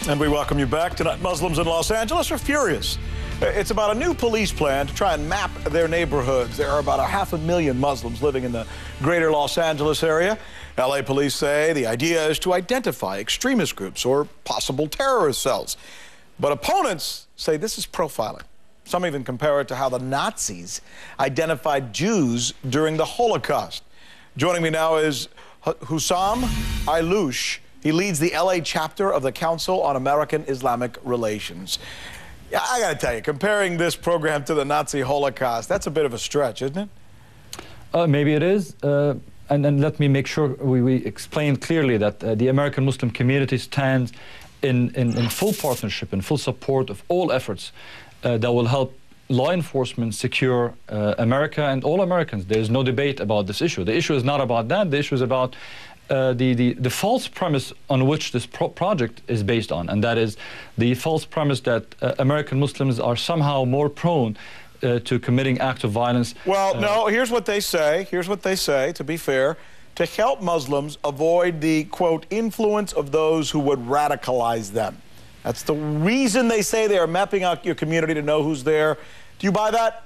And we welcome you back. Tonight, Muslims in Los Angeles are furious. It's about a new police plan to try and map their neighborhoods. There are about 500,000 Muslims living in the greater Los Angeles area. LA police say the idea is to identify extremist groups or possible terrorist cells. But opponents say this is profiling. Some even compare it to how the Nazis identified Jews during the Holocaust. Joining me now is Hussam Ayloush. He leads the LA chapter of the Council on American Islamic Relations. Yeah, I got to tell you, comparing this program to the Nazi Holocaust, that's a bit of a stretch, isn't it? Maybe it is. And then let me make sure we explain clearly that the American Muslim community stands in full partnership and full support of all efforts that will help law enforcement secure America and all Americans. There is no debate about this issue. The issue is not about that. The issue is about the false premise on which this project is based on, and that is the false premise that American Muslims are somehow more prone to committing acts of violence. Well, no, here's what they say. Here's what they say, to be fair, to help Muslims avoid the, quote, influence of those who would radicalize them. That's the reason they say they are mapping out your community to know who's there. Do you buy that?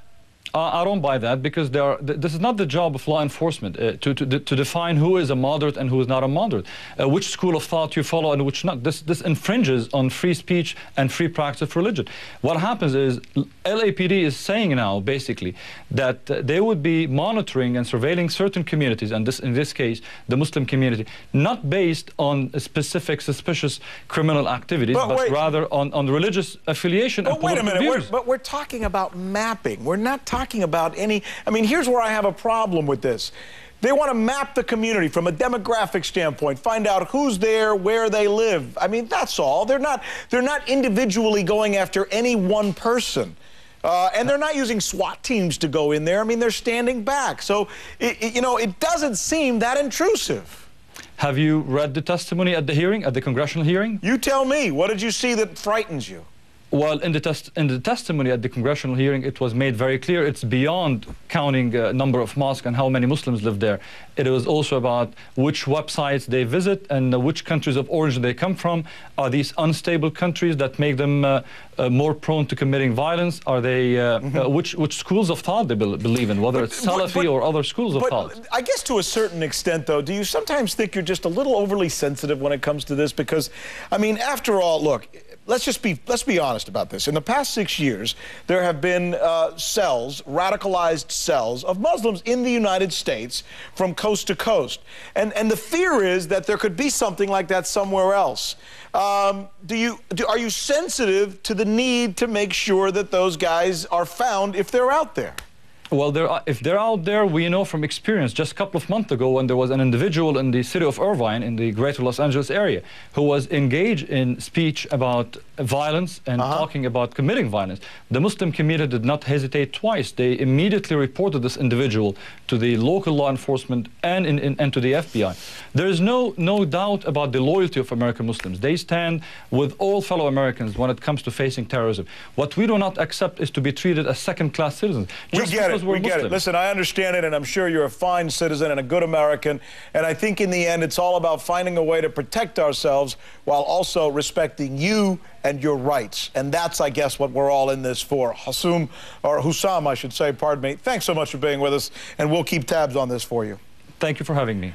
I don't buy that, because this is not the job of law enforcement to define who is a moderate and who is not a moderate, which school of thought you follow and which not. This infringes on free speech and free practice of religion. What happens is LAPD is saying now, basically, that they would be monitoring and surveilling certain communities, and in this case, the Muslim community, not based on specific suspicious criminal activities, but rather on religious affiliation and political views. Wait a minute, but we're talking about mapping. We're not talking about any, I mean, here's where I have a problem with this. They want to map the community from a demographic standpoint, find out who's there, where they live. I mean, that's all. They're not individually going after any one person. And they're not using SWAT teams to go in there. I mean, they're standing back. So, you know, it doesn't seem that intrusive. Have you read the testimony at the hearing, at the congressional hearing? You tell me. What did you see that frightens you? Well, in the testimony at the congressional hearing, it was made very clear it's beyond counting number of mosques and how many Muslims live there. It was also about which websites they visit and which countries of origin they come from. Are these unstable countries that make them more prone to committing violence? Are they which schools of thought they believe in, whether it's Salafi or other schools of thought? I guess to a certain extent, though, do you sometimes think you're just a little overly sensitive when it comes to this? Because, I mean, after all, look, let's be honest about this. In the past 6 years, there have been cells, radicalized cells of Muslims in the United States from coast to coast. And the fear is that there could be something like that somewhere else. Are you sensitive to the need to make sure that those guys are found if they're out there? Well, if they're out there, we know from experience, just a couple of months ago, when there was an individual in the city of Irvine, in the greater Los Angeles area, who was engaged in speech about violence and talking about committing violence. The Muslim community did not hesitate twice. They immediately reported this individual to the local law enforcement and to the FBI. There is no doubt about the loyalty of American Muslims. They stand with all fellow Americans when it comes to facing terrorism. What we do not accept is to be treated as second-class citizens. We get it. Listen, I understand it, and I'm sure you're a fine citizen and a good American. And I think in the end, it's all about finding a way to protect ourselves while also respecting you and your rights. And that's, I guess, what we're all in this for. Hussam, I should say, pardon me. Thanks so much for being with us, and we'll keep tabs on this for you. Thank you for having me.